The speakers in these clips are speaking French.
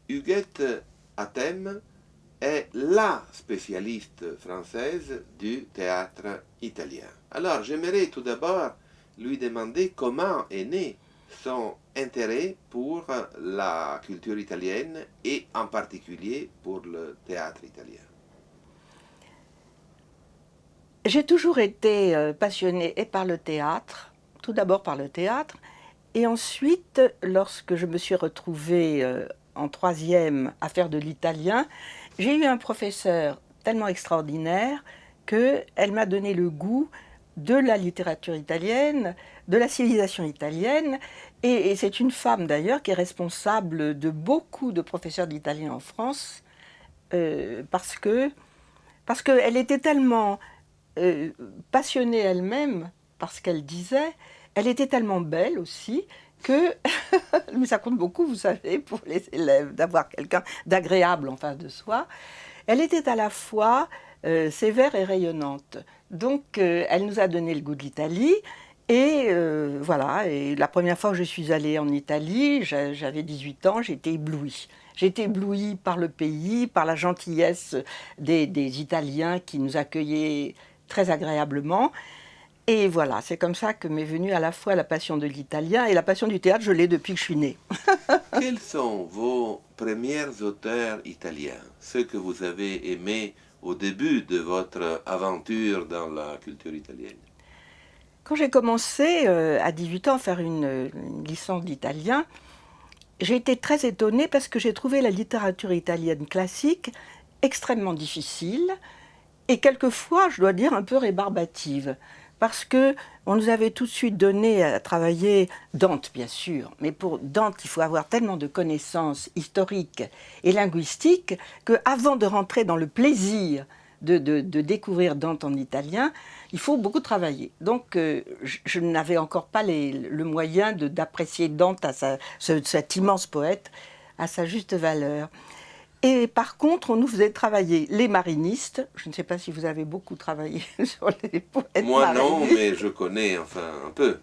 Huguette Athème est la spécialiste française du théâtre italien. Alors j'aimerais tout d'abord lui demander comment est né son intérêt pour la culture italienne et en particulier pour le théâtre italien. J'ai toujours été passionnée et par le théâtre, tout d'abord par le théâtre, et ensuite, lorsque je me suis retrouvée en troisième à faire de l'italien, j'ai eu un professeur tellement extraordinaire qu'elle m'a donné le goût de la littérature italienne, de la civilisation italienne, et c'est une femme d'ailleurs qui est responsable de beaucoup de professeurs d'italien en France, parce qu'elle était tellement passionnée elle-même par ce qu'elle disait, elle était tellement belle aussi que, mais ça compte beaucoup, vous savez, pour les élèves, d'avoir quelqu'un d'agréable en face de soi. Elle était à la fois sévère et rayonnante. Donc, elle nous a donné le goût de l'Italie. Et voilà, et la première fois que je suis allée en Italie, j'avais 18 ans, j'étais éblouie. J'étais éblouie par le pays, par la gentillesse des Italiens qui nous accueillaient très agréablement. Et voilà, c'est comme ça que m'est venue à la fois la passion de l'italien et la passion du théâtre, je l'ai depuis que je suis née. Quels sont vos premiers auteurs italiens, ceux que vous avez aimés au début de votre aventure dans la culture italienne? Quand j'ai commencé à 18 ans à faire une licence d'italien, j'ai été très étonnée parce que j'ai trouvé la littérature italienne classique extrêmement difficile et quelquefois, je dois dire, un peu rébarbative. Parce qu'on nous avait tout de suite donné à travailler Dante, bien sûr, mais pour Dante, il faut avoir tellement de connaissances historiques et linguistiques qu'avant de rentrer dans le plaisir de découvrir Dante en italien, il faut beaucoup travailler. Donc, je n'avais encore pas le moyen d'apprécier Dante, cet immense poète, à sa juste valeur. Et par contre, on nous faisait travailler les marinistes. Je ne sais pas si vous avez beaucoup travaillé sur les poètes Moi marinistes. non, mais je connais enfin un peu.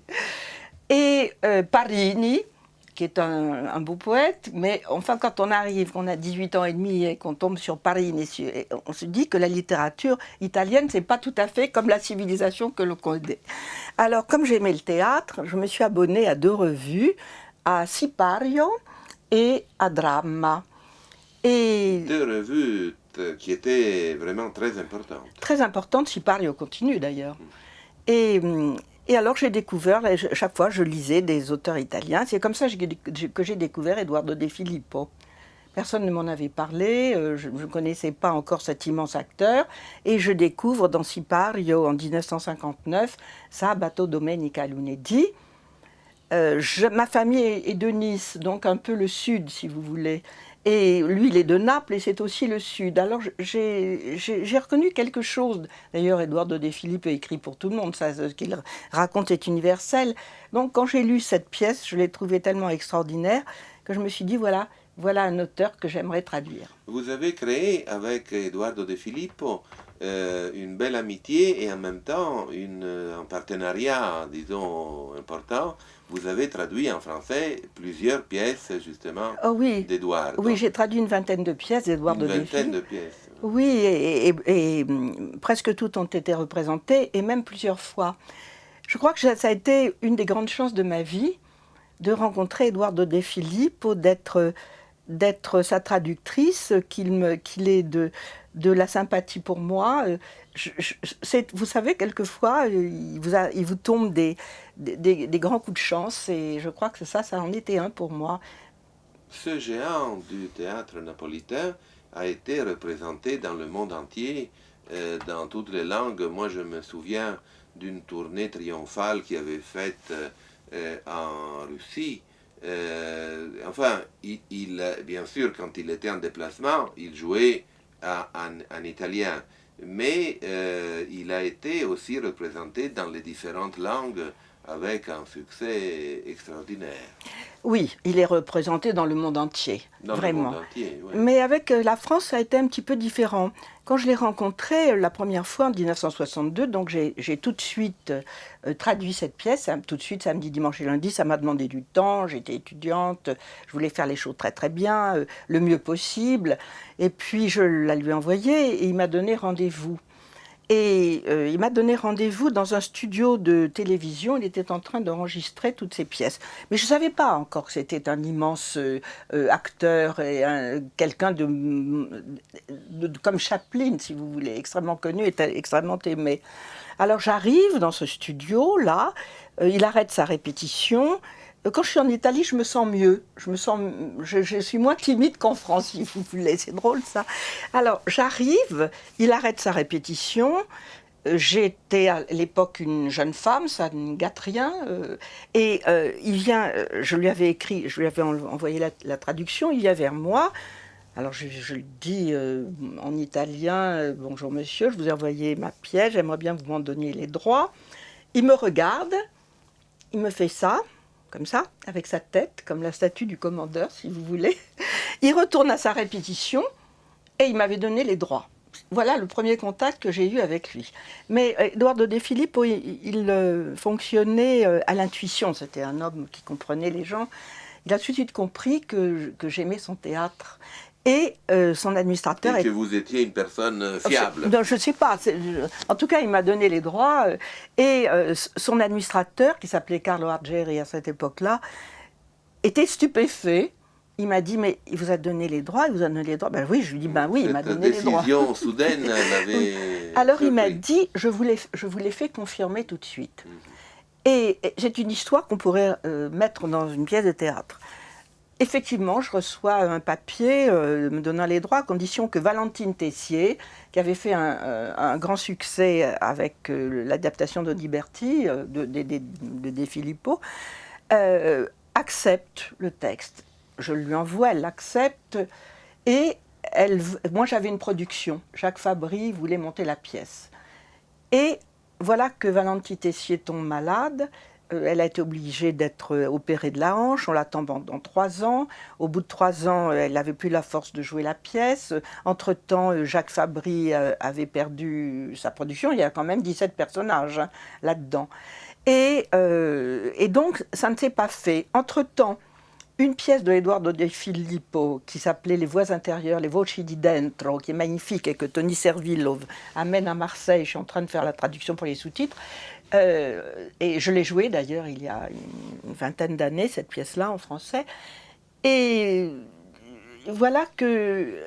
Et Parini, qui est un beau poète, mais enfin quand on arrive, qu'on a 18 ans et demi et qu'on tombe sur Parini, on se dit que la littérature italienne, c'est pas tout à fait comme la civilisation que l'on connaît. Alors comme j'aimais le théâtre, je me suis abonnée à 2 revues, à Sipario et à Dramma. Et 2 revues qui étaient vraiment très importantes. Très importantes, Sipario continue d'ailleurs. Et alors j'ai découvert, chaque fois je lisais des auteurs italiens, c'est comme ça que j'ai découvert Eduardo De Filippo. Personne ne m'en avait parlé, je ne connaissais pas encore cet immense acteur, et je découvre dans Sipario en 1959, Sabato Domenica Lunedì. Ma famille est de Nice, donc un peu le sud si vous voulez. Et lui, il est de Naples et c'est aussi le Sud. Alors j'ai reconnu quelque chose. D'ailleurs, Eduardo De Filippo écrit pour tout le monde. Ça, ce qu'il raconte est universel. Donc quand j'ai lu cette pièce, je l'ai trouvée tellement extraordinaire que je me suis dit, voilà un auteur que j'aimerais traduire. Vous avez créé avec Eduardo De Filippo une belle amitié et en même temps un partenariat, disons, important. Vous avez traduit en français plusieurs pièces, justement, d'Eduardo. Oui, j'ai traduit une vingtaine de pièces d'Eduardo De Filippo. Une vingtaine de pièces. Oui, et presque toutes ont été représentées, et même plusieurs fois. Je crois que ça a été une des grandes chances de ma vie, de rencontrer Eduardo De Filippo, d'être sa traductrice, qu'il ait de la sympathie pour moi. Vous savez, quelquefois, il vous tombe des grands coups de chance, et je crois que ça en était un pour moi. Ce géant du théâtre napolitain a été représenté dans le monde entier, dans toutes les langues. Moi, je me souviens d'une tournée triomphale qu'il avait faite en Russie. Enfin, bien sûr, quand il était en déplacement, il jouait en italien, mais il a été aussi représenté dans les différentes langues avec un succès extraordinaire. Oui, il est représenté dans le monde entier, Dans vraiment. le monde entier, oui. Mais avec la France, ça a été un petit peu différent. Quand je l'ai rencontré la première fois en 1962, donc j'ai tout de suite traduit cette pièce, tout de suite samedi, dimanche et lundi, ça m'a demandé du temps, j'étais étudiante, je voulais faire les choses très très bien, le mieux possible, et puis je la lui ai envoyée et il m'a donné rendez-vous. Et il m'a donné rendez-vous dans un studio de télévision. Il était en train d'enregistrer toutes ces pièces. Mais je ne savais pas encore que c'était un immense acteur et quelqu'un comme Chaplin, si vous voulez, extrêmement connu et extrêmement aimé. Alors j'arrive dans ce studio-là, il arrête sa répétition. Quand je suis en Italie, je me sens mieux. Je suis moins timide qu'en France, si vous voulez. C'est drôle, ça. Alors, j'arrive, il arrête sa répétition. J'étais à l'époque une jeune femme, ça ne gâte rien. Il vient, je lui avais écrit, je lui avais envoyé la traduction, il vient vers moi. Alors, je lui dis en italien, bonjour monsieur, je vous ai envoyé ma pièce, j'aimerais bien que vous m'en donniez les droits. Il me regarde, il me fait ça. Comme ça, avec sa tête, comme la statue du commandeur, si vous voulez. Il retourne à sa répétition et il m'avait donné les droits. Voilà le premier contact que j'ai eu avec lui. Mais Edoardo De Filippo, il fonctionnait à l'intuition. C'était un homme qui comprenait les gens. Il a tout de suite compris que j'aimais son théâtre. Et son administrateur... Et que vous étiez une personne fiable. Non, je ne sais pas. En tout cas, il m'a donné les droits. Et son administrateur, qui s'appelait Carlo Argeri à cette époque-là, était stupéfait. Il m'a dit, mais il vous a donné les droits, il vous a donné les droits. Ben oui, je lui dis, ben oui, il m'a donné les droits. Cette décision soudaine l'avait... Alors il m'a dit, je vous l'ai fait confirmer tout de suite. Et c'est une histoire qu'on pourrait mettre dans une pièce de théâtre. Effectivement, je reçois un papier me donnant les droits à condition que Valentine Tessier, qui avait fait un grand succès avec l'adaptation de Liberty, de De Filippo, accepte le texte. Je lui envoie, elle l'accepte, et moi j'avais une production. Jacques Fabry voulait monter la pièce. Et voilà que Valentine Tessier tombe malade. Elle a été obligée d'être opérée de la hanche, on l'attend pendant 3 ans. Au bout de 3 ans, elle n'avait plus la force de jouer la pièce. Entre-temps, Jacques Fabry avait perdu sa production. Il y a quand même 17 personnages là-dedans. Et donc, ça ne s'est pas fait. Entre-temps, une pièce de Edoardo De Filippo qui s'appelait Les voix intérieures, Les voci di dentro, qui est magnifique et que Tony Servillo amène à Marseille. Je suis en train de faire la traduction pour les sous-titres. Et je l'ai jouée d'ailleurs il y a une vingtaine d'années, cette pièce-là en français. Et voilà que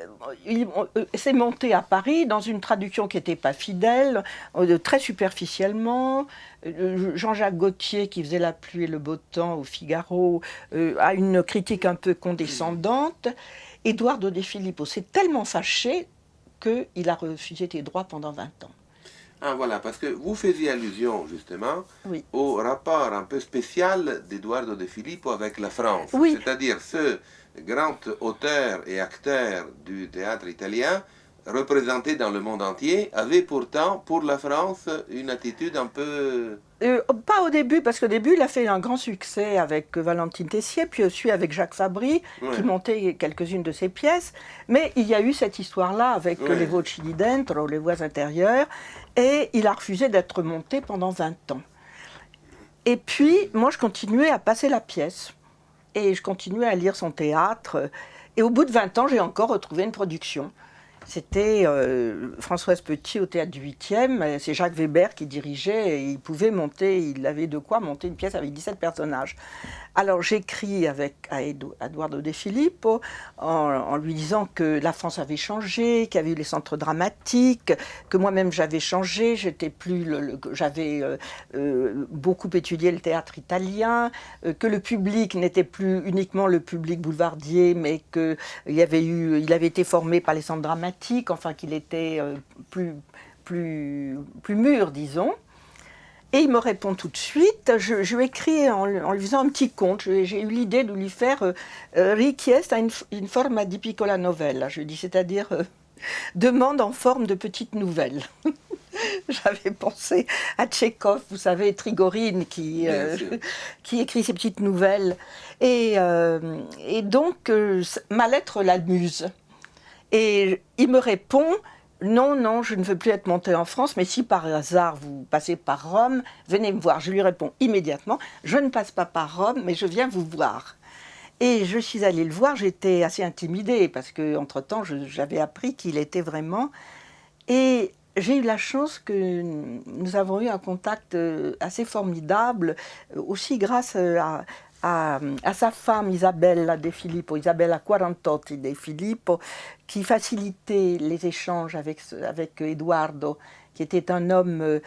c'est monté à Paris dans une traduction qui n'était pas fidèle, très superficiellement. Jean-Jacques Gaultier, qui faisait La pluie et le beau temps au Figaro, a une critique un peu condescendante. Edoardo De Filippo s'est tellement fâché qu'il a refusé tes droits pendant 20 ans. Ah voilà, parce que vous faisiez allusion justement Oui. au rapport un peu spécial d'Edoardo De Filippo avec la France. Oui. C'est-à-dire ce grand auteur et acteur du théâtre italien, représenté dans le monde entier, avait pourtant pour la France une attitude un peu... Pas au début, parce qu'au début, il a fait un grand succès avec Valentine Tessier, puis aussi avec Jacques Fabry, qui montait quelques-unes de ses pièces. Mais il y a eu cette histoire-là avec Les voci di dentro, Les voix intérieures, et il a refusé d'être monté pendant 20 ans. Et puis, moi, je continuais à passer la pièce, et je continuais à lire son théâtre. Et au bout de 20 ans, j'ai encore retrouvé une production. C'était Françoise Petit au Théâtre du 8e, c'est Jacques Weber qui dirigeait, et il pouvait monter, il avait de quoi monter une pièce avec 17 personnages. Alors j'écris à Edoardo De Filippo en lui disant que la France avait changé, qu'il y avait eu les centres dramatiques, que moi-même j'avais changé, j'avais beaucoup étudié le théâtre italien, que le public n'était plus uniquement le public boulevardier, mais qu'il avait été formé par les centres dramatiques, enfin qu'il était plus mûr, disons. Et il me répond tout de suite. Je lui écris en lui faisant un petit conte. J'ai eu l'idée de lui faire richiesta in forma di piccola novella. Je lui dis, c'est-à-dire demande en forme de petite nouvelle. J'avais pensé à Tchekhov, vous savez, Trigorine, qui écrit ses petites nouvelles. Et donc, ma lettre l'amuse. Et il me répond, non, non, je ne veux plus être monté en France, mais si par hasard vous passez par Rome, venez me voir. Je lui réponds immédiatement, je ne passe pas par Rome, mais je viens vous voir. Et je suis allée le voir, j'étais assez intimidée, parce qu'entre-temps, j'avais appris qu'il était vraiment... Et j'ai eu la chance que nous avons eu un contact assez formidable, aussi grâce à sa femme Isabella De Filippo, Isabella Quarantotti De Filippo, qui facilitait les échanges avec Eduardo, qui était un homme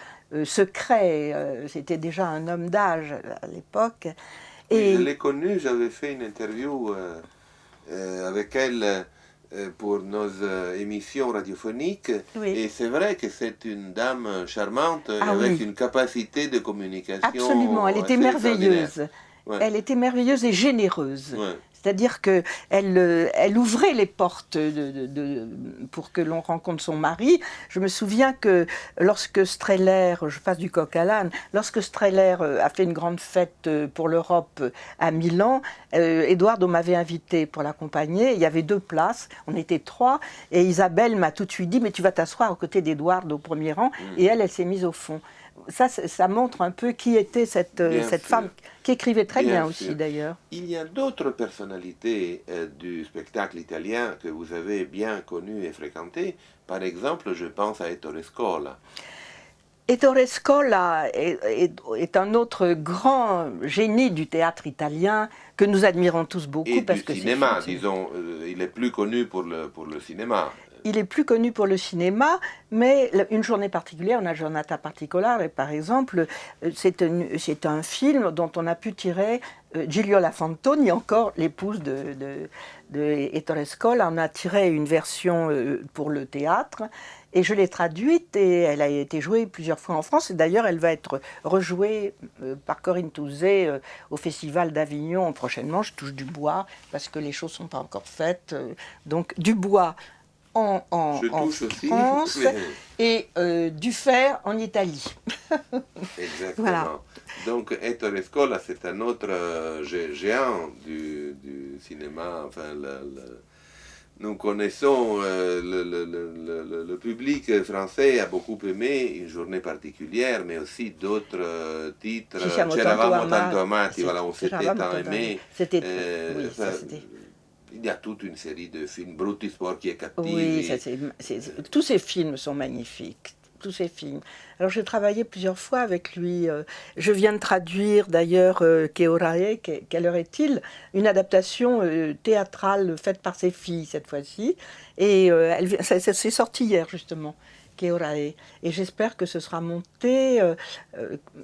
secret, c'était déjà un homme d'âge à l'époque. Et je l'ai connue, j'avais fait une interview avec elle pour nos émissions radiophoniques. Oui. Et c'est vrai que c'est une dame charmante avec une capacité de communication. Absolument, elle était merveilleuse. Ouais. Elle était merveilleuse et généreuse. Ouais. C'est-à-dire qu'elle ouvrait les portes pour que l'on rencontre son mari. Je me souviens que lorsque Streller, je passe du coq à l'âne, lorsque Streller a fait une grande fête pour l'Europe à Milan, Eduardo m'avait invité pour l'accompagner. Il y avait 2 places, on était 3, et Isabelle m'a tout de suite dit « mais tu vas t'asseoir aux côtés d'Eduardo au premier rang », et elle s'est mise au fond. Ça montre un peu qui était cette femme, qui écrivait très bien aussi d'ailleurs. Il y a d'autres personnalités du spectacle italien que vous avez bien connues et fréquentées. Par exemple, je pense à Ettore Scola. Ettore Scola est un autre grand génie du théâtre italien que nous admirons tous beaucoup. Et parce du cinéma, disons, il est plus connu pour le cinéma. Il est plus connu pour le cinéma, mais une journée particulière, Una giornata particolare, par exemple, c'est un film dont on a pu tirer Gigliola Fantoni, encore l'épouse de Ettore Scola. On a tiré une version pour le théâtre, et je l'ai traduite, et elle a été jouée plusieurs fois en France. Et d'ailleurs, elle va être rejouée par Corinne Touzé au Festival d'Avignon prochainement. Je touche du bois, parce que les choses ne sont pas encore faites. Donc, du bois en France et du fer en Italie. Exactement. Voilà. Donc Ettore Scola, c'est un autre géant du cinéma. Enfin, nous connaissons, le public français a beaucoup aimé Une journée particulière, mais aussi d'autres titres. C'eravamo tanto amati, voilà, on s'était tant aimé. C'était... Il y a toute une série de films, Brutti, Sporchi e Cattivi. Oui, tous ces films sont magnifiques, tous ces films. Alors j'ai travaillé plusieurs fois avec lui. Je viens de traduire d'ailleurs Che ora è, quelle heure est-il, une adaptation théâtrale faite par ses filles cette fois-ci. Et c'est sorti hier justement. Che ora è. Et j'espère que ce sera monté.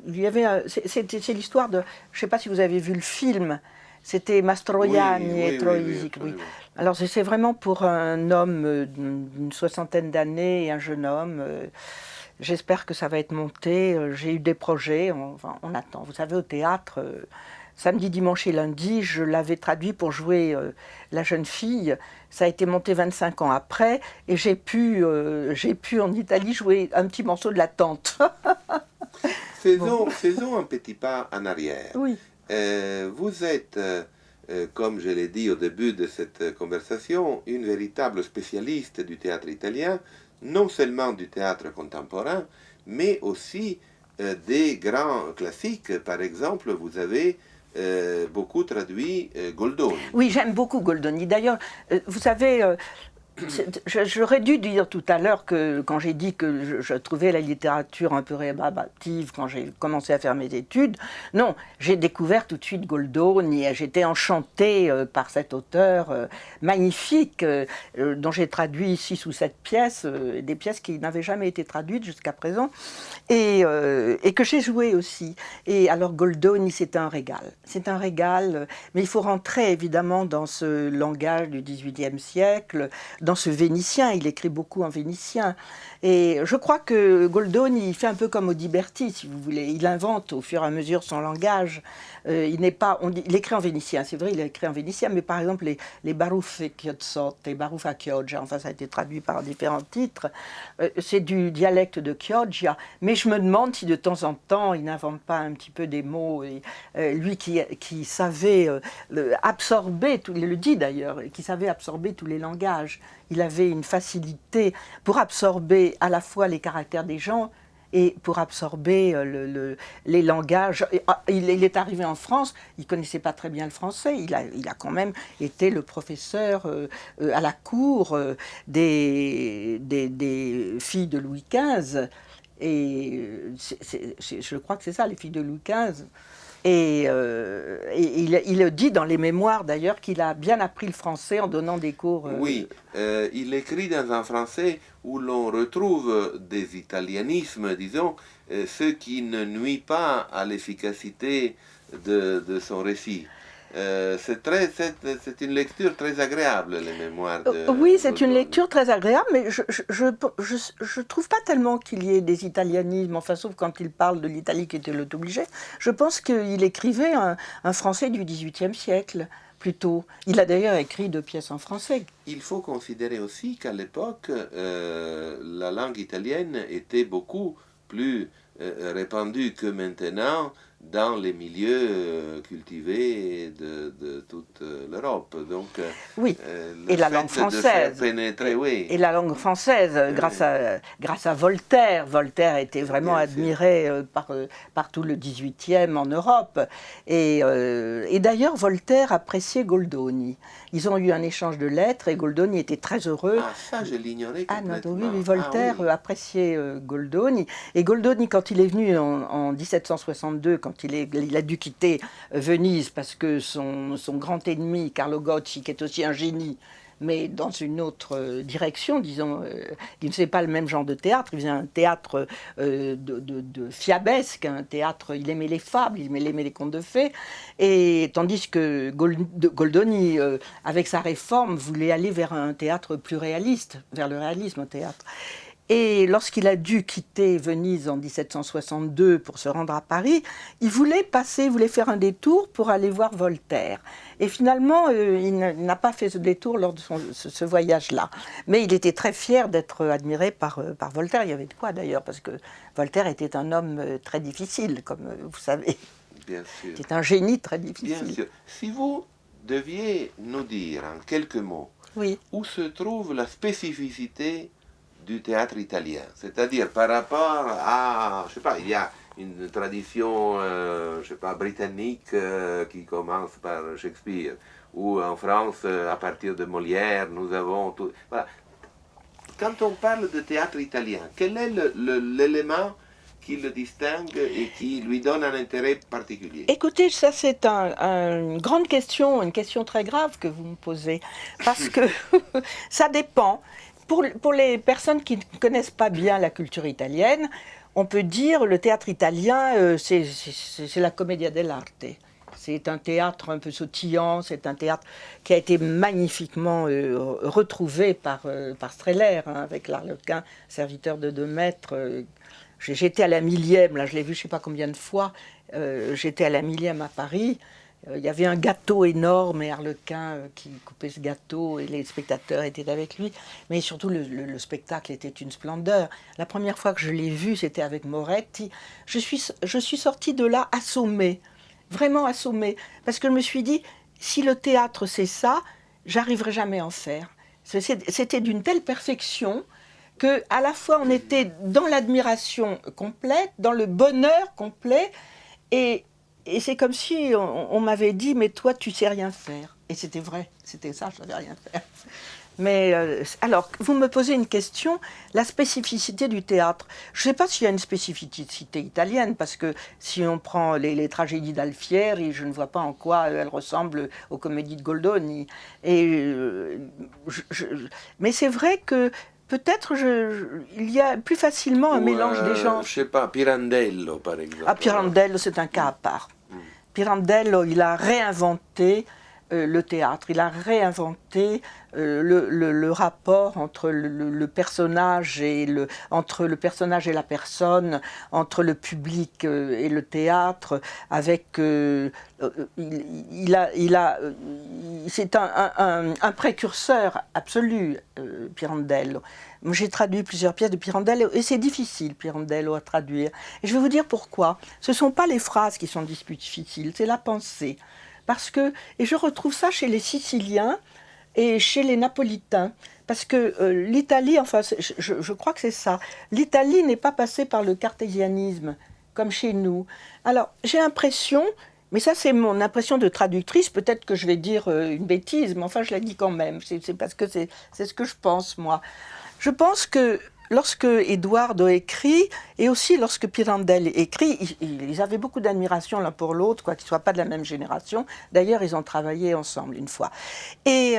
C'est l'histoire de... Je ne sais pas si vous avez vu le film. C'était Mastroianni et Troisi. Oui. Alors c'est vraiment pour un homme d'une 60aine d'années et un jeune homme. J'espère que ça va être monté. J'ai eu des projets, on attend. Vous savez, au théâtre, samedi, dimanche et lundi, je l'avais traduit pour jouer La jeune fille. Ça a été monté 25 ans après, et j'ai pu en Italie jouer un petit morceau de La Tante. Faisons un petit pas en arrière. Oui. Vous êtes, comme je l'ai dit au début de cette conversation, une véritable spécialiste du théâtre italien, non seulement du théâtre contemporain, mais aussi des grands classiques. Par exemple, vous avez beaucoup traduit Goldoni. Oui, j'aime beaucoup Goldoni. D'ailleurs, vous savez... J'aurais dû dire tout à l'heure que quand j'ai dit que je trouvais la littérature un peu rébarbative quand j'ai commencé à faire mes études, non, j'ai découvert tout de suite Goldoni et j'étais enchantée par cet auteur magnifique dont j'ai traduit 6 ou 7 pièces, des pièces qui n'avaient jamais été traduites jusqu'à présent et que j'ai joué aussi. Et alors Goldoni, c'est un régal, mais il faut rentrer évidemment dans ce langage du XVIIIe siècle, dans ce vénitien, il écrit beaucoup en vénitien. Et je crois que Goldoni, il fait un peu comme Audiberti, si vous voulez. Il invente au fur et à mesure son langage. Il écrit en vénitien, c'est vrai, il a écrit en vénitien, mais par exemple les Baruffe Chiozzotte et Baruffa Chioggia, enfin ça a été traduit par différents titres, c'est du dialecte de Chioggia, mais je me demande si de temps en temps il n'invente pas un petit peu des mots, et, lui qui savait absorber, il le dit d'ailleurs, qui savait absorber tous les langages. Il avait une facilité pour absorber à la fois les caractères des gens et pour absorber les langages. Il est arrivé en France, il ne connaissait pas très bien le français, il a quand même été le professeur à la cour des filles de Louis XV, et je crois que c'est ça, les filles de Louis XV. Et il dit dans les mémoires d'ailleurs qu'il a bien appris le français en donnant des cours. Oui, il écrit dans un français où l'on retrouve des italianismes, disons, ce qui ne nuit pas à l'efficacité de son récit. C'est une lecture très agréable, les mémoires de Oui, c'est une Goldoni. lecture très agréable, mais je trouve pas tellement qu'il y ait des italianismes, enfin sauf quand il parle de l'Italie qui était l'auto-obligé. Je pense qu'il écrivait un français du XVIIIe siècle, plutôt. Il a d'ailleurs écrit 2 pièces en français. Il faut considérer aussi qu'à l'époque, la langue italienne était beaucoup plus répandue que maintenant dans les milieux cultivés de toute l'Europe. Donc, Oui, le et la fait langue de faire française. pénétrer, oui. Et la langue française, grâce à Voltaire. Voltaire était vraiment Bien sûr. admiré par tout le XVIIIe en Europe. Et d'ailleurs, Voltaire appréciait Goldoni. Ils ont eu un échange de lettres et Goldoni était très heureux. Ah, ça, je l'ignorais Ah non, complètement. oui, Voltaire Ah, oui. appréciait Goldoni. Et Goldoni, quand il est venu en 1762, quand il a dû quitter Venise parce que son grand ennemi, Carlo Gozzi, qui est aussi un génie, mais dans une autre direction, disons, il ne faisait pas le même genre de théâtre, il faisait un théâtre de fiabesque, un théâtre, il aimait les fables, il aimait les contes de fées, et tandis que Goldoni, avec sa réforme, voulait aller vers un théâtre plus réaliste, vers le réalisme au théâtre. Et lorsqu'il a dû quitter Venise en 1762 pour se rendre à Paris, il voulait faire un détour pour aller voir Voltaire. Et finalement, il n'a pas fait ce détour lors de ce voyage-là. Mais il était très fier d'être admiré par Voltaire. Il y avait de quoi d'ailleurs, parce que Voltaire était un homme très difficile, comme vous savez. Bien sûr. C'est un génie très Bien difficile. sûr. Si vous deviez nous dire en quelques mots Oui. où se trouve la spécificité du théâtre italien, c'est-à-dire par rapport à, je sais pas, il y a une tradition, je sais pas, britannique qui commence par Shakespeare, ou en France, à partir de Molière, nous avons tout. Voilà. Quand on parle de théâtre italien, quel est l'élément qui le distingue et qui lui donne un intérêt particulier? Écoutez, ça c'est une grande question, une question très grave que vous me posez, parce que ça dépend. Pour les personnes qui ne connaissent pas bien la culture italienne, on peut dire le théâtre italien, c'est la commedia dell'arte. C'est un théâtre un peu sautillant, c'est un théâtre qui a été magnifiquement retrouvé par Strehler, hein, avec l'Arlequin, serviteur de 2 maîtres. J'étais à la 1000e, là je l'ai vu je ne sais pas combien de fois, j'étais à la 1000e à Paris. Il y avait un gâteau énorme et Arlequin qui coupait ce gâteau et les spectateurs étaient avec lui. Mais surtout, le spectacle était une splendeur. La première fois que je l'ai vu, c'était avec Moretti. Je suis sortie de là assommée, vraiment assommée. Parce que je me suis dit, si le théâtre c'est ça, j'arriverai jamais à en faire. C'était d'une telle perfection que à la fois on était dans l'admiration complète, dans le bonheur complet, et c'est comme si on m'avait dit, mais toi, tu sais rien faire. Et c'était vrai, c'était ça, je ne savais rien faire. Mais alors, vous me posez une question, la spécificité du théâtre. Je ne sais pas s'il y a une spécificité italienne, parce que si on prend les tragédies d'Alfieri, je ne vois pas en quoi elles ressemblent aux comédies de Goldoni. Mais c'est vrai que peut-être il y a plus facilement un mélange des genres. Je sais pas, Pirandello par exemple. Ah, Pirandello, c'est un cas à part. Pirandello, il a réinventé le théâtre. Il a réinventé le rapport entre le personnage et entre le personnage et la personne, entre le public et le théâtre. Avec, c'est un précurseur absolu, Pirandello. J'ai traduit plusieurs pièces de Pirandello et c'est difficile, Pirandello, à traduire. Et je vais vous dire pourquoi. Ce ne sont pas les phrases qui sont difficiles, c'est la pensée. Parce que, et je retrouve ça chez les Siciliens et chez les Napolitains. Parce que l'Italie, enfin, je crois que c'est ça. L'Italie n'est pas passée par le cartésianisme, comme chez nous. Alors, j'ai l'impression, mais ça c'est mon impression de traductrice, peut-être que je vais dire une bêtise, mais enfin je la dis quand même, c'est parce que c'est ce que je pense, moi. Je pense que lorsque Edoardo écrit, et aussi lorsque Pirandello écrit, ils avaient beaucoup d'admiration l'un pour l'autre, quoi qu'ils ne soient pas de la même génération. D'ailleurs, ils ont travaillé ensemble une fois. Et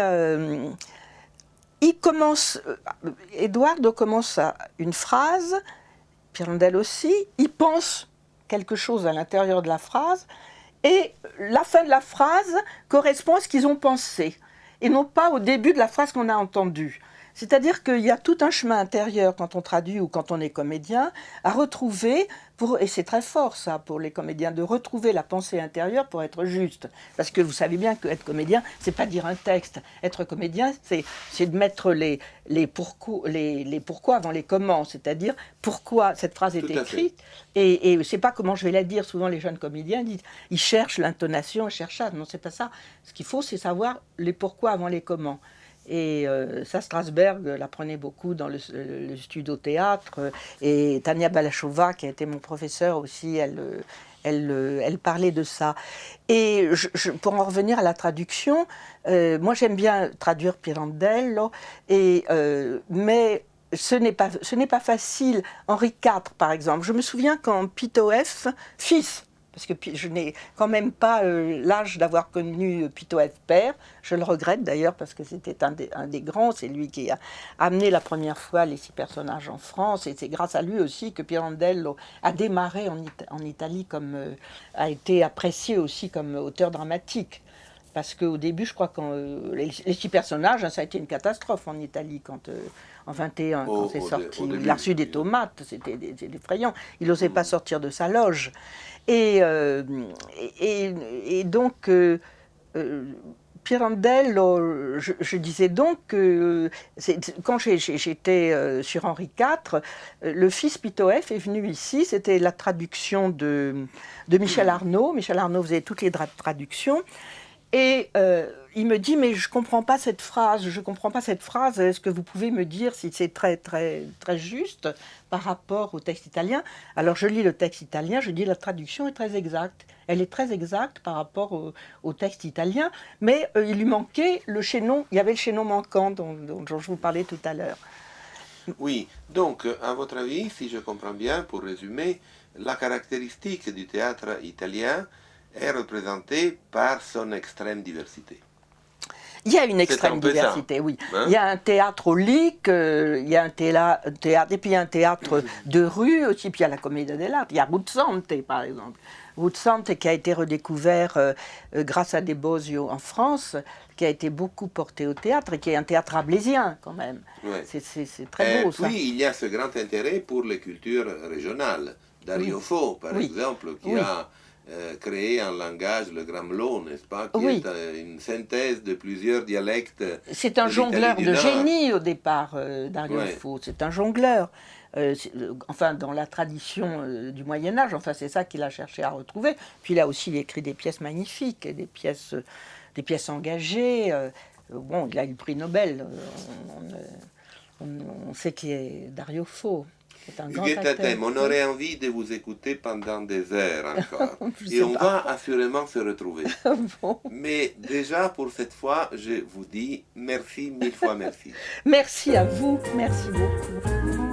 Edoardo commence une phrase, Pirandello aussi, il pense quelque chose à l'intérieur de la phrase, et la fin de la phrase correspond à ce qu'ils ont pensé, et non pas au début de la phrase qu'on a entendue. C'est-à-dire qu'il y a tout un chemin intérieur quand on traduit ou quand on est comédien à retrouver, et c'est très fort ça pour les comédiens, de retrouver la pensée intérieure pour être juste. Parce que vous savez bien qu'être comédien, c'est pas dire un texte. Être comédien, c'est de mettre les pourquoi avant les comment, c'est-à-dire pourquoi cette phrase est écrite. Et c'est pas comment je vais la dire. Souvent les jeunes comédiens disent, ils cherchent l'intonation, ils cherchent ça. Non, c'est pas ça. Ce qu'il faut, c'est savoir les pourquoi avant les comment. Et ça, Strasberg l'apprenait beaucoup dans le studio théâtre. Et Tania Balachova, qui a été mon professeur aussi, elle parlait de ça. Et pour en revenir à la traduction, moi j'aime bien traduire Pirandello, mais ce n'est pas facile. Henri IV, par exemple. Je me souviens quand Pitoef, fils, parce que je n'ai quand même pas l'âge d'avoir connu Pitoef père. Je le regrette d'ailleurs parce que c'était un des grands. C'est lui qui a amené la première fois les 6 personnages en France. Et c'est grâce à lui aussi que Pirandello a démarré en Italie, a été apprécié aussi comme auteur dramatique. Parce qu'au début, je crois que les 6 personnages, ça a été une catastrophe en Italie en 21, quand c'est sorti. Il a reçu des tomates, c'était effrayant. Il n'osait pas sortir de sa loge. Et donc, Pirandello, je disais donc que quand j'étais sur Henri IV, le fils Pitoef est venu ici, c'était la traduction de Michel Arnaud. Michel Arnaud faisait toutes les traductions. Et il me dit, mais je ne comprends pas cette phrase, est-ce que vous pouvez me dire si c'est très, très, très juste par rapport au texte italien? Alors je lis le texte italien, je dis la traduction est très exacte. Elle est très exacte par rapport au texte italien, mais il lui manquait le chaînon, il y avait le chaînon manquant dont je vous parlais tout à l'heure. Oui, donc à votre avis, si je comprends bien, pour résumer, la caractéristique du théâtre italien est représentée par son extrême diversité. Il y a une extrême diversité, oui. Hein? Il y a un théâtre aulique, il y a un théâtre, et puis il y a un théâtre de rue aussi, puis il y a la Commedia dell'arte. Il y a Ruzzante, par exemple. Ruzzante qui a été redécouvert grâce à Des Bosio en France, qui a été beaucoup porté au théâtre, et qui est un théâtre rabelaisien quand même. Ouais. C'est très beau, ça. Puis il y a ce grand intérêt pour les cultures régionales. Dario Fo, par exemple, qui a créé un langage, le gramlo, n'est-ce pas, qui est une synthèse de plusieurs dialectes. C'est un jongleur de génie au départ, Dario Fo. C'est un jongleur. Enfin, dans la tradition du Moyen-Âge, enfin, c'est ça qu'il a cherché à retrouver. Puis il a aussi écrit des pièces magnifiques, des pièces engagées. Bon, il a eu le prix Nobel. On sait qui est Dario Fo. On aurait envie de vous écouter pendant des heures encore. Et on va assurément se retrouver. Bon. Mais déjà, pour cette fois, je vous dis merci, 1000 fois merci. Merci à vous, merci beaucoup.